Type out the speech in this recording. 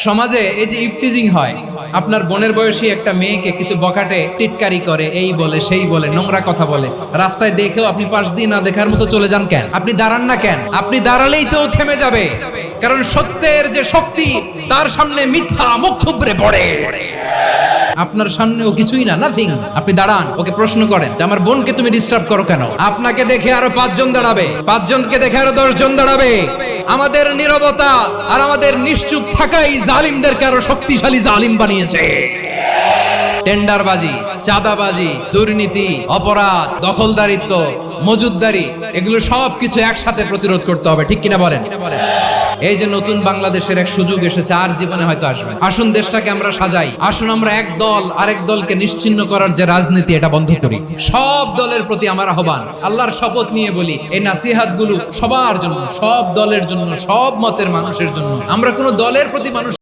সমাজে এই যে ইফটিজিং হয়, আপনার বোনের বয়সী একটা মেয়েকে কিছু বখাটে টিটকারি করে, এই বলে সেই বলে, নোংরা কথা বলে, রাস্তায় দেখেও আপনি পাশ দিয়ে না দেখার মতো চলে যান কেন? আপনি দাঁড়ান না কেন? আপনি দাঁড়ালেই তো থেমে যাবে, কারণ সত্যের যে শক্তি তার সামনে মিথ্যা মুখ থুবড়ে পড়ে। আপনার সামনে ও কিছুই না, নাথিং। আপনি দাঁড়ান, ওকে প্রশ্ন করেন যে আমার বোনকে তুমি ডিস্টার্ব করো কেন? আপনাকে দেখে আরো 5 জন দাঁড়াবে, 5 জনকে দেখে আরো 10 জন দাঁড়াবে। আমাদের নীরবতা আর আমাদের নিশ্চুপ থাকাই জালিমদেরকে আরো শক্তিশালী জালিম বানিয়েছে। টেন্ডারবাজি, চাঁদাবাজি, দুর্নীতি, অপরাধ, দখলদারিত্ব, মজুদদারি, এগুলো সবকিছু একসাথে প্রতিরোধ করতে হবে, ঠিক কিনা বলেন? এই যে নতুন বাংলাদেশের এক সুযোগ এসেছে, আর জীবনে হয়তো আসবে। আসুন দেশটাকে আমরা সাজাই, আসুন আমরা এক দল আরেক দলকে নিশ্চিহ্ন করার যে রাজনীতি, এটা বন্ধ করি। সব দলের প্রতি আমার আহ্বান, আল্লাহর শপথ নিয়ে বলি, এই নাসিহাত গুলো সবার জন্য, সব দলের জন্য, সব মতের মানুষের জন্য। আমরা কোনো দলের প্রতি মানুষ